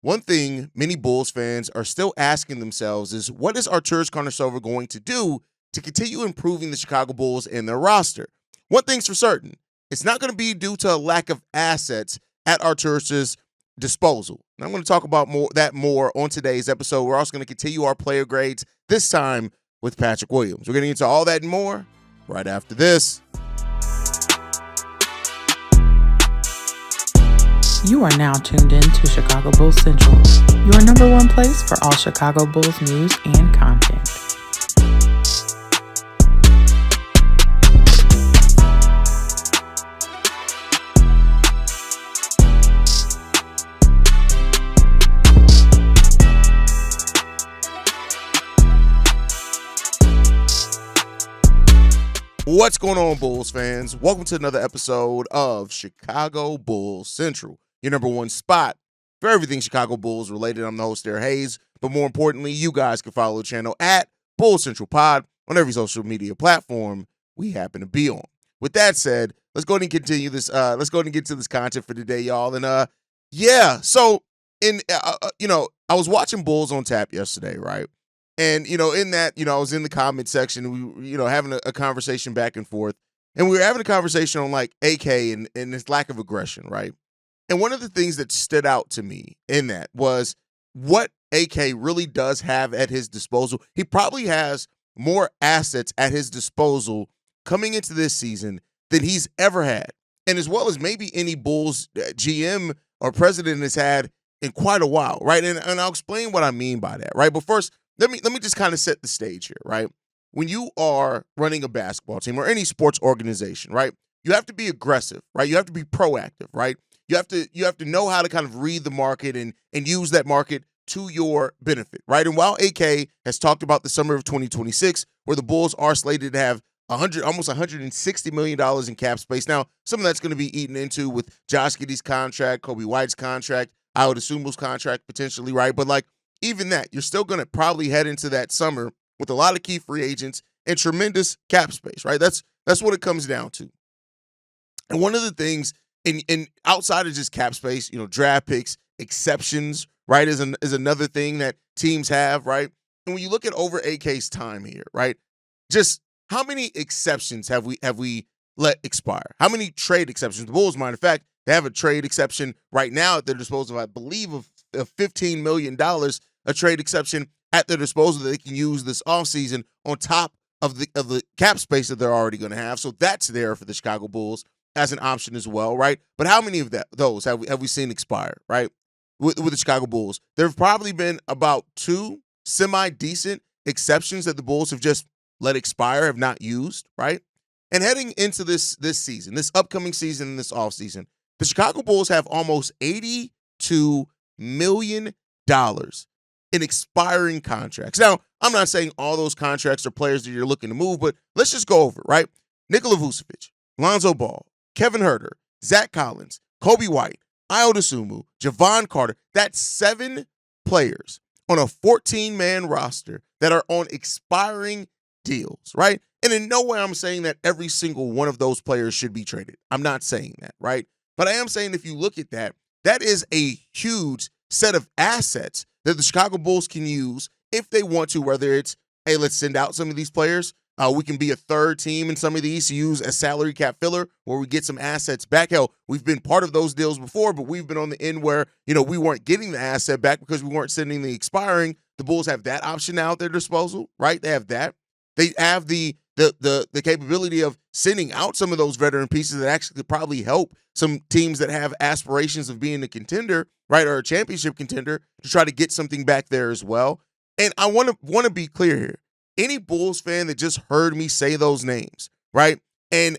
One thing many Bulls fans are still asking themselves is what is Artūras Karnišovas going to do to continue improving the Chicago Bulls and their roster? One thing's for certain, it's not going to be due to a lack of assets at Artūras' disposal. And I'm going to talk about more on today's episode. We're also going to continue our player grades, this time with Patrick Williams. We're getting into all that and more right after this. You are now tuned in to Chicago Bulls Central, your number one place for all Chicago Bulls news and content. What's going on, Bulls fans? Welcome to another episode of Chicago Bulls Central, your number one spot for everything Chicago Bulls related. I'm the host, Derek Hayes, but more importantly, you guys can follow the channel at Bulls Central Pod on every social media platform we happen to be on. With that said, let's go ahead and continue this. Let's go ahead and get to this content for today, y'all. And so I was watching Bulls on Tap yesterday, right? And, in that, I was in the comment section, we, having a conversation back and forth. And we were having a conversation on, like, AK and his lack of aggression, right? And one of the things that stood out to me in that was what AK really does have at his disposal. He probably has more assets at his disposal coming into this season than he's ever had. And as well as maybe any Bulls GM or president has had in quite a while, right? And I'll explain what I mean by that, right? But first, let me just kind of set the stage here, right? When you are running a basketball team or any sports organization, right, you have to be aggressive, right? You have to be proactive, right? You have to know how to kind of read the market and use that market to your benefit, right? And while AK has talked about the summer of 2026, where the Bulls are slated to have almost $160 million in cap space. Now, some of that's going to be eaten into with Josh Giddey's contract, Kobe White's contract, Ayo contract potentially, right? But like, even that, you're still going to probably head into that summer with a lot of key free agents and tremendous cap space, right? That's what it comes down to. And one of the things in outside of just cap space, draft picks, exceptions, right, is another thing that teams have, right? And when you look at over AK's time here, right, just how many exceptions have we let expire? How many trade exceptions? The Bulls, matter of fact, they have a trade exception right now at their disposal, I believe, of $15 million, a trade exception at their disposal that they can use this offseason on top of the cap space that they're already going to have. So that's there for the Chicago Bulls as an option as well, right? But how many of those have we seen expire, right? With the Chicago Bulls, there have probably been about two semi-decent exceptions that the Bulls have just let expire, have not used, right? And heading into this season, this upcoming season, this offseason, the Chicago Bulls have almost $82 million in expiring contracts. Now, I'm not saying all those contracts are players that you're looking to move, but let's just go over it, right? Nikola Vučević, Lonzo Ball, Kevin Huerter, Zach Collins, Kobe White, Ayo, Javon Carter. That's 7 players on a 14-man roster that are on expiring deals, right? And in no way I'm saying that every single one of those players should be traded. I'm not saying that, right? But I am saying if you look at that, that is a huge set of assets that the Chicago Bulls can use if they want to, whether it's, hey, let's send out some of these players. We can be a third team in some of these to use a salary cap filler where we get some assets back. Hell, we've been part of those deals before, but we've been on the end where, we weren't getting the asset back because we weren't sending the expiring. The Bulls have that option now at their disposal, right? They have that. They have the capability of sending out some of those veteran pieces that actually could probably help some teams that have aspirations of being a contender, right, or a championship contender to try to get something back there as well. And I want to be clear here. Any Bulls fan that just heard me say those names, right, and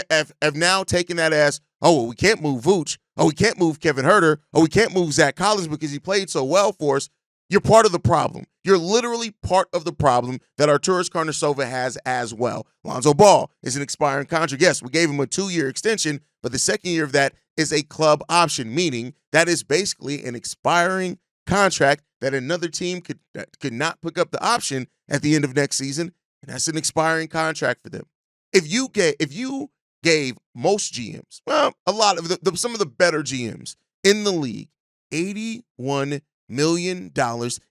have now taken that as, oh, well, we can't move Vooch, oh, we can't move Kevin Huerter, oh, we can't move Zach Collins because he played so well for us, you're part of the problem. You're literally part of the problem that Artūras Karnišovas has as well. Lonzo Ball is an expiring contract. Yes, we gave him a 2-year extension, but the second year of that is a club option, meaning that is basically an expiring contract that another team could not pick up the option at the end of next season, and that's an expiring contract for them. If you gave most GMs, well, a lot of some of the better GMs in the league, $81 million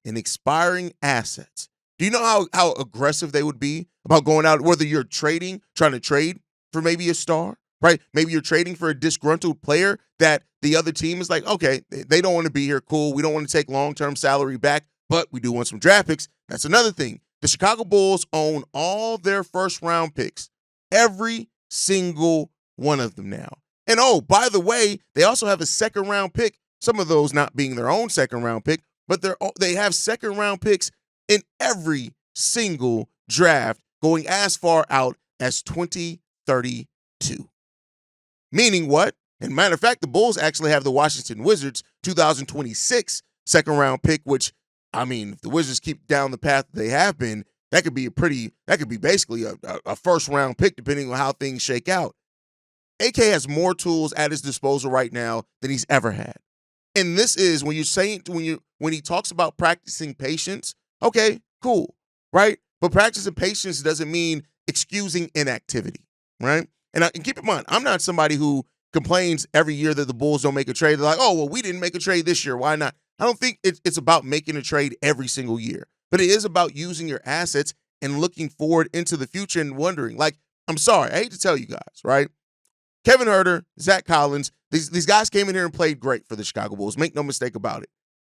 in expiring assets. Do you know how aggressive they would be about going out, whether you're trying to trade for maybe a star, right? Maybe you're trading for a disgruntled player that the other team is like, okay, they don't want to be here. Cool. We don't want to take long-term salary back, but we do want some draft picks. That's another thing. The Chicago Bulls own all their first-round picks, every single one of them now. And oh, by the way, they also have a second-round pick, some of those not being their own second-round pick, but they have second-round picks in every single draft going as far out as 2032. Meaning what? And matter of fact, the Bulls actually have the Washington Wizards 2026 second-round pick, which, I mean, if the Wizards keep down the path they have been, that could be basically a first-round pick depending on how things shake out. AK has more tools at his disposal right now than he's ever had. And this is when he talks about practicing patience, okay, cool, right? But practicing patience doesn't mean excusing inactivity, right? And keep in mind, I'm not somebody who complains every year that the Bulls don't make a trade. They're like, oh, well, we didn't make a trade this year. Why not? I don't think it's about making a trade every single year, but it is about using your assets and looking forward into the future and wondering, like, I'm sorry, I hate to tell you guys, right? Kevin Huerter, Zach Collins, these guys came in here and played great for the Chicago Bulls. Make no mistake about it.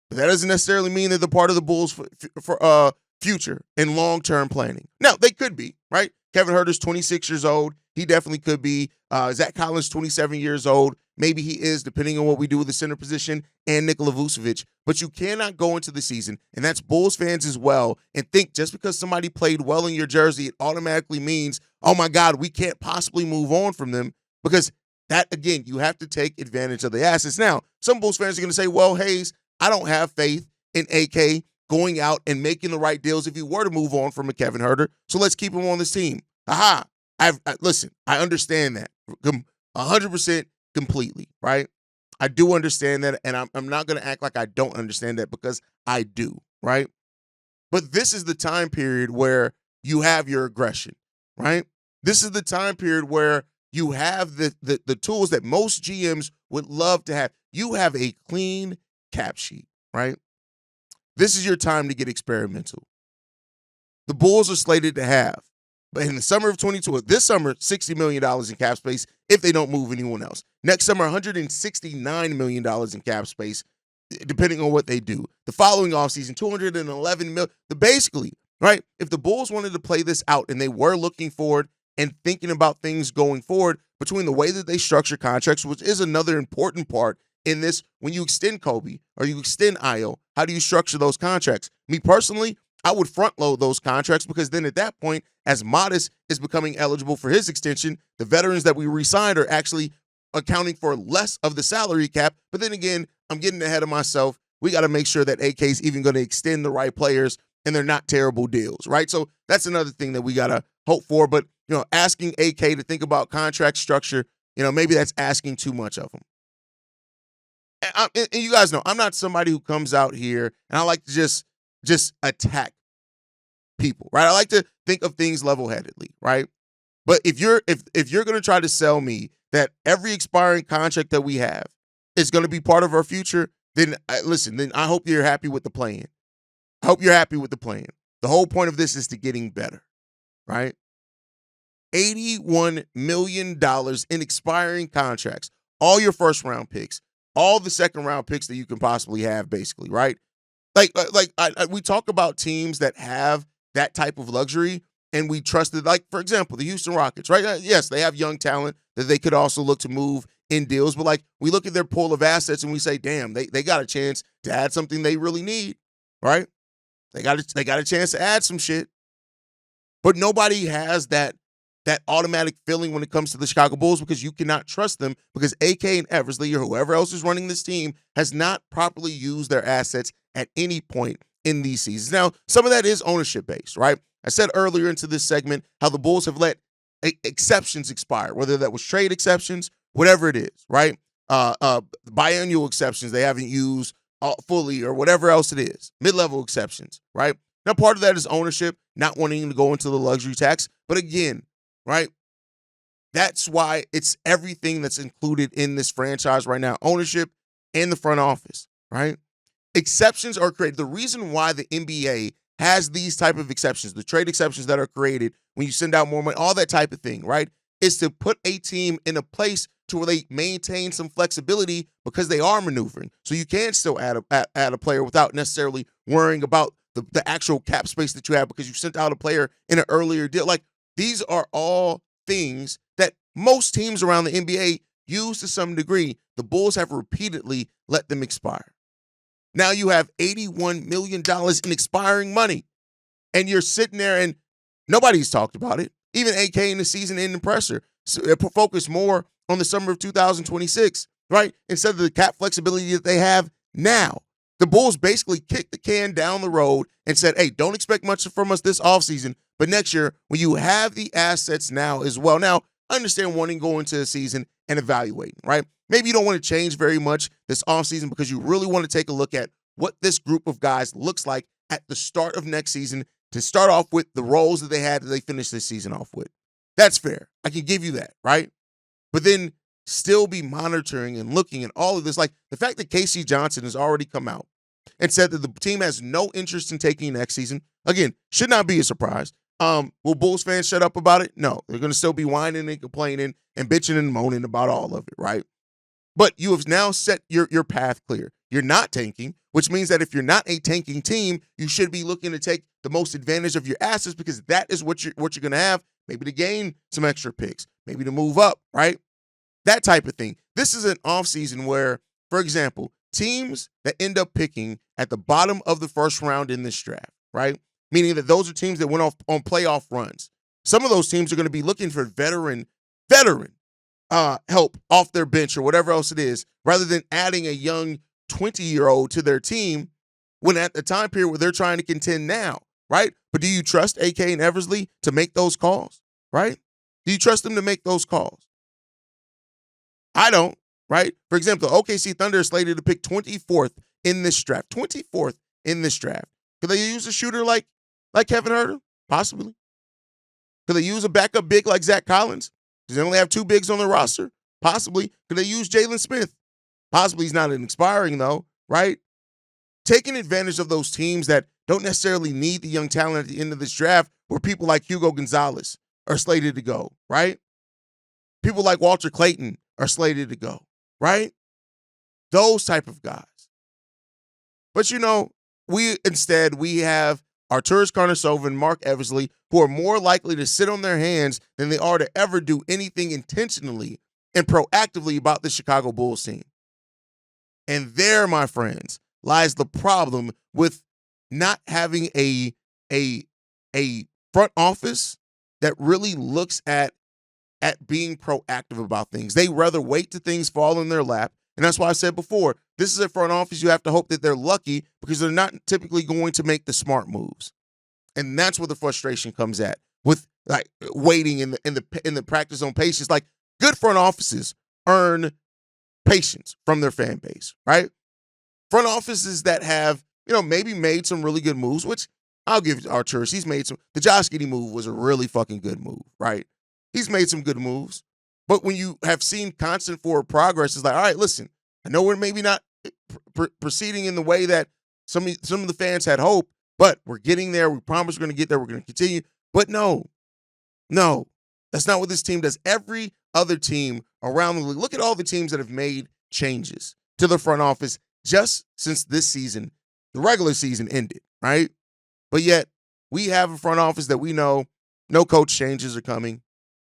But that doesn't necessarily mean that they're part of the Bulls for future and long-term planning. Now, they could be, right? Kevin Huerter's 26 years old. He definitely could be. Zach Collins, 27 years old. Maybe he is, depending on what we do with the center position, and Nikola Vučević. But you cannot go into the season, and that's Bulls fans as well, and think just because somebody played well in your jersey, it automatically means, oh my God, we can't possibly move on from them. Because that, again, you have to take advantage of the assets. Now, some Bulls fans are going to say, well, Hayes, I don't have faith in AK going out and making the right deals if he were to move on from a Kevin Huerter. So let's keep him on this team. Aha. Listen, I understand that 100% completely, right? I do understand that, and I'm not going to act like I don't understand that because I do, right? But this is the time period where you have your aggression, right? This is the time period where you have the tools that most GMs would love to have. You have a clean cap sheet, right? This is your time to get experimental. The Bulls are slated to have, but in the summer of 22, this summer, $60 million in cap space if they don't move anyone else. Next summer, $169 million in cap space, depending on what they do. The following offseason, $211 million. Basically, right, if the Bulls wanted to play this out and they were looking forward and thinking about things going forward between the way that they structure contracts, which is another important part in this, when you extend Kobe or you extend Io, how do you structure those contracts? Me personally, I would front load those contracts because then at that point, as Modest is becoming eligible for his extension, the veterans that we re-signed are actually accounting for less of the salary cap. But then again, I'm getting ahead of myself. We got to make sure that AK is even going to extend the right players and they're not terrible deals, right? So that's another thing that we got to hope for. But, asking AK to think about contract structure, maybe that's asking too much of him. And you guys know, I'm not somebody who comes out here and I like to just attack people, right? I like to think of things level-headedly, right? But if you're going to try to sell me that every expiring contract that we have is going to be part of our future, then then I hope you're happy with the plan. I hope you're happy with the plan. The whole point of this is to getting better, right? $81 million in expiring contracts, all your first-round picks, all the second-round picks that you can possibly have, basically, right? We talk about teams that have that type of luxury, and we trust it. Like, for example, the Houston Rockets, right? Yes, they have young talent that they could also look to move in deals, but we look at their pool of assets and we say, damn, they got a chance to add something they really need, right? They got a chance to add some shit, but nobody has that automatic feeling when it comes to the Chicago Bulls because you cannot trust them because AK and Eversley or whoever else is running this team has not properly used their assets at any point in these seasons. Now, some of that is ownership-based, right? I said earlier into this segment how the Bulls have let exceptions expire, whether that was trade exceptions, whatever it is, right? Biannual exceptions they haven't used fully or whatever else it is, mid-level exceptions, right? Now, part of that is ownership, not wanting to go into the luxury tax, but again, right? That's why it's everything that's included in this franchise right now, ownership and the front office. right? Exceptions are created. The reason why the NBA has these type of exceptions, the trade exceptions that are created when you send out more money, all that type of thing, right, is to put a team in a place to where they maintain some flexibility because they are maneuvering. So you can still add a player without necessarily worrying about the actual cap space that you have because you sent out a player in an earlier deal. Like, these are all things that most teams around the NBA use to some degree. The Bulls have repeatedly let them expire. Now you have $81 million in expiring money, and you're sitting there and nobody's talked about it. Even AK in the season-ending presser focus more on the summer of 2026, right? Instead of the cap flexibility that they have now. The Bulls basically kicked the can down the road and said, hey, don't expect much from us this offseason, but next year, when you have the assets now as well. Now, I understand wanting to go into the season and evaluating, right? Maybe you don't want to change very much this offseason because you really want to take a look at what this group of guys looks like at the start of next season to start off with the roles that they had that they finished this season off with. That's fair. I can give you that, right? But then still be monitoring and looking at all of this. Like the fact that KC Johnson has already come out and said that the team has no interest in taking next season, again, should not be a surprise. Will Bulls fans shut up about it? No. They're going to still be whining and complaining and bitching and moaning about all of it, right? But you have now set your path clear. You're not tanking, which means that if you're not a tanking team, you should be looking to take the most advantage of your assets because that is what you're going to have, maybe to gain some extra picks, maybe to move up, right? That type of thing. This is an offseason where, for example, teams that end up picking at the bottom of the first round in this draft, right? Meaning that those are teams that went off on playoff runs. Some of those teams are going to be looking for veteran help off their bench or whatever else it is, rather than adding a young 20-year-old to their team when at the time period where they're trying to contend now, right? But do you trust AK and Eversley to make those calls, right? Do you trust them to make those calls? I don't, right? For example, OKC Thunder is slated to pick 24th in this draft. 24th in this draft. Could they use a shooter like Kevin Huerter? Possibly. Could they use a backup big like Zach Collins? Does they only have two bigs on their roster? Possibly. Could they use Jalen Smith? Possibly. He's not an expiring, though, right? Taking advantage of those teams that don't necessarily need the young talent at the end of this draft, where people like Hugo Gonzalez are slated to go, right? People like Walter Clayton are slated to go, right? Those type of guys. But, we have Artūras Karnišovas and Mark Eversley, who are more likely to sit on their hands than they are to ever do anything intentionally and proactively about the Chicago Bulls team. And there, my friends, lies the problem with not having a front office that really looks at being proactive about things. They rather wait till things fall in their lap. And that's why I said before, this is a front office you have to hope that they're lucky because they're not typically going to make the smart moves. And that's where the frustration comes at with like waiting in the practice on patience. Like good front offices earn patience from their fan base, right? Front offices that have, maybe made some really good moves, which I'll give Artūras. He's made some. The Josh Giddey move was a really fucking good move, right? He's made some good moves. But when you have seen constant forward progress, it's like, all right, listen, I know we're maybe not proceeding in the way that some of the fans had hoped, but we're getting there. We promise we're going to get there. We're going to continue. But no, that's not what this team does. Every other team around the league, look at all the teams that have made changes to the front office just since this season, the regular season ended, right? But yet we have a front office that we know no coach changes are coming,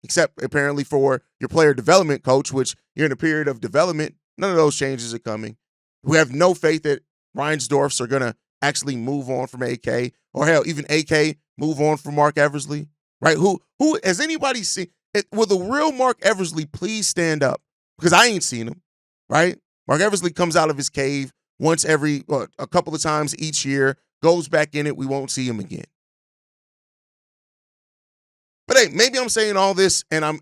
except apparently for your player development coach, which you're in a period of development. None of those changes are coming. We have no faith that Reinsdorfs are going to actually move on from AK, or hell, even AK move on from Mark Eversley, right? Who has anybody seen it? Will the real Mark Eversley please stand up? Because I ain't seen him, right? Mark Eversley comes out of his cave once a couple of times each year, goes back in it. We won't see him again. But hey, maybe I'm saying all this and I'm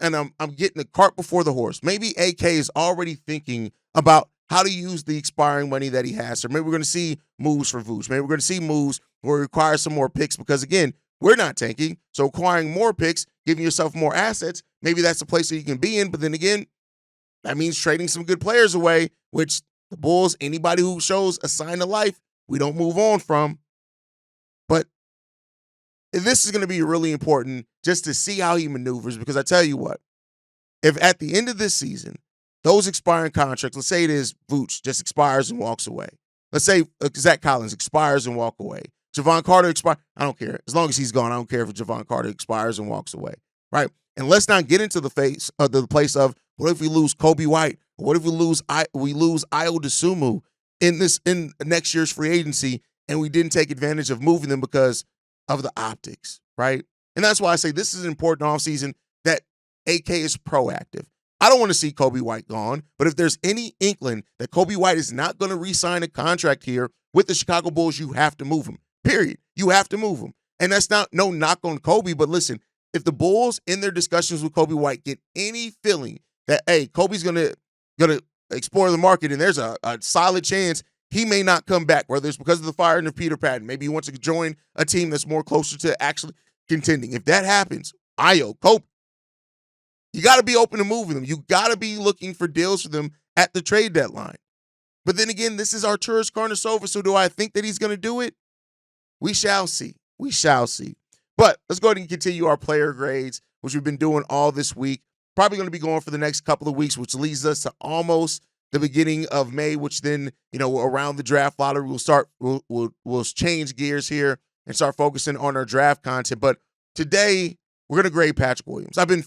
getting the cart before the horse. Maybe AK is already thinking about how to use the expiring money that he has. So maybe we're going to see moves for Vučević. Maybe we're going to see moves where it requires some more picks because, again, we're not tanking. So acquiring more picks, giving yourself more assets, maybe that's the place that you can be in. But then again, that means trading some good players away, which The Bulls, anybody who shows a sign of life, we don't move on from. But this is going to be really important just to see how he maneuvers, because I tell you what, if at the end of this season, those expiring contracts, let's say it is Vooch just expires and walks away. Let's say Zach Collins expires and walk away. Javon Carter expires. I don't care. As long as he's gone, I don't care if Javon Carter expires and walks away, right? And let's not get into the place of what if we lose Kobe White? Or what if we lose Ayo Dosunmu in next year's free agency, and we didn't take advantage of moving them because of the optics, right? And that's why I say this is an important offseason that AK is proactive. I don't want to see Kobe White gone, but if there's any inkling that Kobe White is not going to re-sign a contract here with the Chicago Bulls, you have to move him, period. You have to move him. And that's not no knock on Kobe, but listen, if the Bulls in their discussions with Kobe White get any feeling that, hey, Kobe's going to explore the market and there's a solid chance he may not come back, whether it's because of the firing of Peter Patton, maybe he wants to join a team that's more closer to actually contending. If that happens, Kobe, you got to be open to moving them. You got to be looking for deals for them at the trade deadline. But then again, this is Artūras Karnišovas, so do I think that he's going to do it? We shall see. We shall see. But let's go ahead and continue our player grades, which we've been doing all this week. Probably going to be going for the next couple of weeks, which leads us to almost the beginning of May, which then, around the draft lottery, we'll change gears here and start focusing on our draft content. But today, we're going to grade Patrick Williams. I've been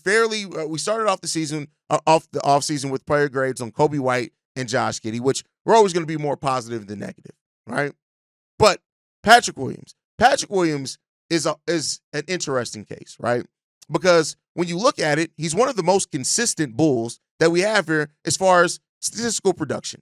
we started off the season, off the offseason with player grades on Kobe White and Josh Giddey, which we're always going to be more positive than negative, right? But Patrick Williams is an interesting case, right? Because when you look at it, he's one of the most consistent Bulls that we have here as far as statistical production.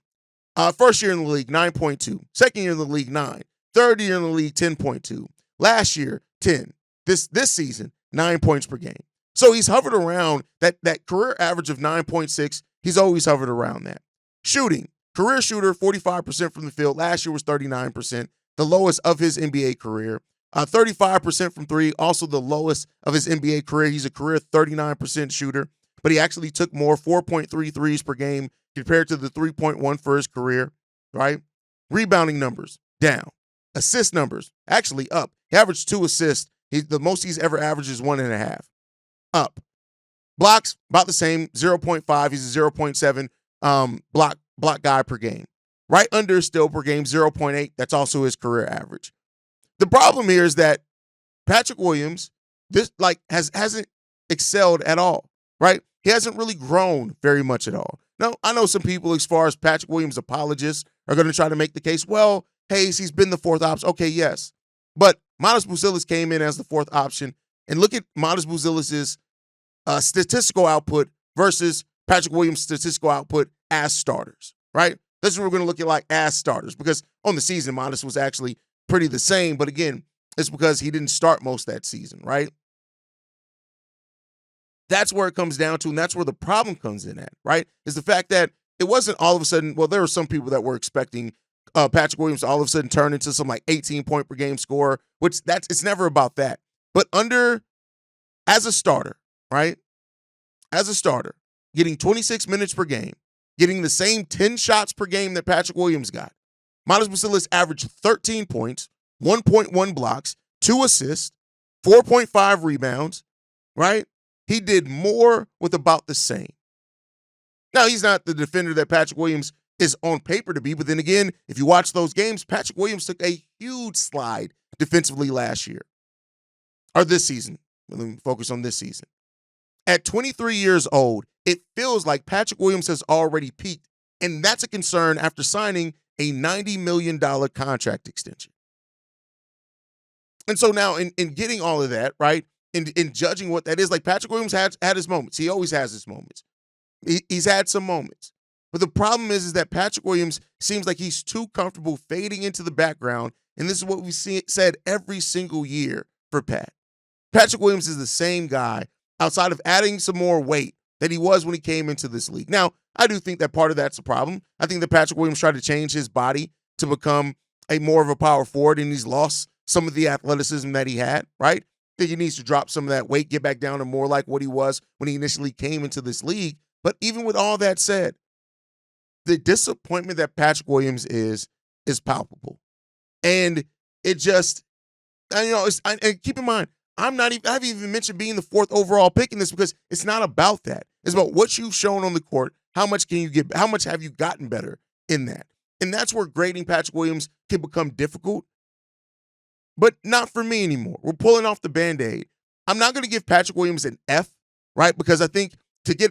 First year in the league, 9.2. Second year in the league, 9. Third year in the league, 10.2. Last year, 10. This season, 9 points per game. So he's hovered around that career average of 9.6. He's always hovered around that. Shooting, career shooter, 45% from the field. Last year was 39%, the lowest of his NBA career. 35% from three, also the lowest of his NBA career. He's a career 39% shooter, but he actually took more, 4.3 threes per game compared to the 3.1 for his career, right? Rebounding numbers, down. Assist numbers, actually up. He averaged 2 assists. The most he's ever averaged is 1.5. Up. Blocks, about the same, 0.5. He's a 0.7 block guy per game. Right under his steal per game, 0.8. That's also his career average. The problem here is that Patrick Williams hasn't excelled at all, right? He hasn't really grown very much at all. Now, I know some people, as far as Patrick Williams apologists, are going to try to make the case, well, Hayes, he's been the fourth option. Okay, yes. But Matas Buzelis came in as the fourth option, and look at Matas Buzelis' statistical output versus Patrick Williams' statistical output as starters, right? That's what we're going to look at like as starters, because on the season, Matas was actually pretty the same, but again, it's because he didn't start most that season, right? That's where it comes down to, and that's where the problem comes in at, right? Is the fact that it wasn't all of a sudden, well, there were some people that were expecting Patrick Williams to all of a sudden turn into some like 18-point per game scorer, which it's never about that. But as a starter, right? As a starter, getting 26 minutes per game, getting the same 10 shots per game that Patrick Williams got. Matas Buzelis averaged 13 points, 1.1 blocks, 2 assists, 4.5 rebounds, right? He did more with about the same. Now, he's not the defender that Patrick Williams is on paper to be, but then again, if you watch those games, Patrick Williams took a huge slide defensively last year. Or this season. Let me focus on this season. At 23 years old, it feels like Patrick Williams has already peaked, and that's a concern after signing a $90 million contract extension. And so now in getting all of that, right, in judging what that is, like Patrick Williams had his moments. He always has his moments. He's had some moments. But the problem is that Patrick Williams seems like he's too comfortable fading into the background, and this is what we've said every single year for Pat. Patrick Williams is the same guy outside of adding some more weight that he was when he came into this league. Now, I do think that part of that's a problem. I think that Patrick Williams tried to change his body to become a more of a power forward, and he's lost some of the athleticism that he had, right? I think he needs to drop some of that weight, get back down to more like what he was when he initially came into this league. But even with all that said, the disappointment that Patrick Williams is palpable. And it just, and keep in mind, I haven't even mentioned being the 4th overall pick in this because it's not about that. It's about what you've shown on the court. How much have you gotten better in that? And that's where grading Patrick Williams can become difficult, but not for me anymore. We're pulling off the Band-Aid. I'm not going to give Patrick Williams an F, right? Because I think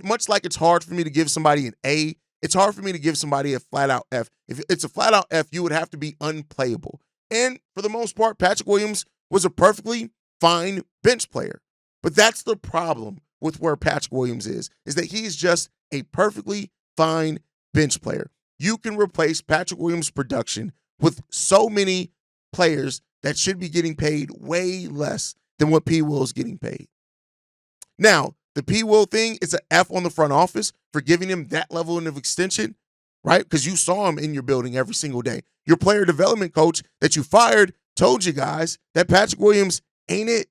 much like it's hard for me to give somebody an A, it's hard for me to give somebody a flat-out F. If it's a flat-out F, you would have to be unplayable. And for the most part, Patrick Williams was a perfectly fine bench player. But that's the problem with where Patrick Williams is that he's just a perfectly fine bench player. You can replace Patrick Williams' production with so many players that should be getting paid way less than what P. Will's getting paid. Now, the P. Will thing is an F on the front office for giving him that level of extension, right? Because you saw him in your building every single day. Your player development coach that you fired told you guys that Patrick Williams ain't it.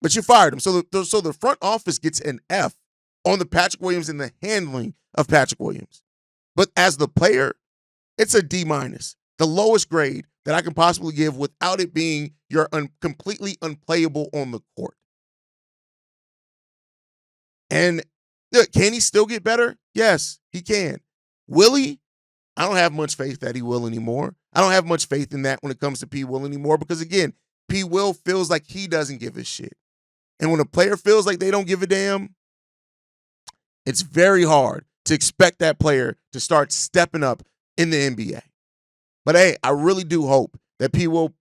But you fired him. So the front office gets an F on the Patrick Williams and the handling of Patrick Williams. But as the player, it's a D-, the lowest grade that I can possibly give without it being you're completely unplayable on the court. And look, can he still get better? Yes, he can. Will he? I don't have much faith that he will anymore. I don't have much faith in that when it comes to P. Will anymore because, again, P. Will feels like he doesn't give a shit. And when a player feels like they don't give a damn, it's very hard to expect that player to start stepping up in the NBA. But, hey, I really do hope that P. Will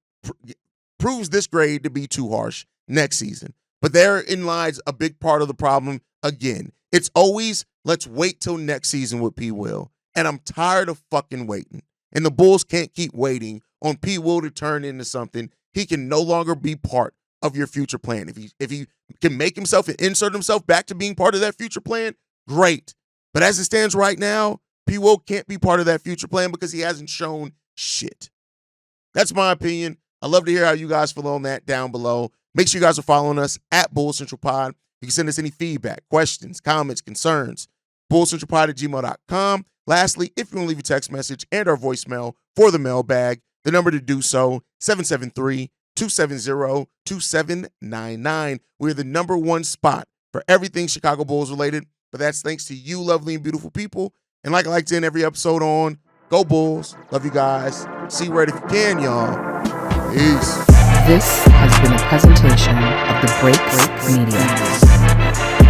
proves this grade to be too harsh next season. But therein lies a big part of the problem again. It's always, let's wait till next season with P. Will. And I'm tired of fucking waiting. And the Bulls can't keep waiting on P. Will to turn into something. He can no longer be part of your future plan. If he can make himself and insert himself back to being part of that future plan, great. But as it stands right now, P. Will can't be part of that future plan because he hasn't shown shit. That's my opinion. I'd love to hear how you guys feel on that down below. Make sure you guys are following us at Bulls Central Pod. You can send us any feedback, questions, comments, concerns, bullscentralpod@gmail.com. Lastly, if you want to leave a text message and our voicemail for the mailbag, the number to do so, 773-270-2799. We're the #1 spot for everything Chicago Bulls related, but that's thanks to you lovely and beautiful people. And like I like to end every episode on, go Bulls. Love you guys. See you right if you can, y'all. Peace. This has been a presentation of the Break Media.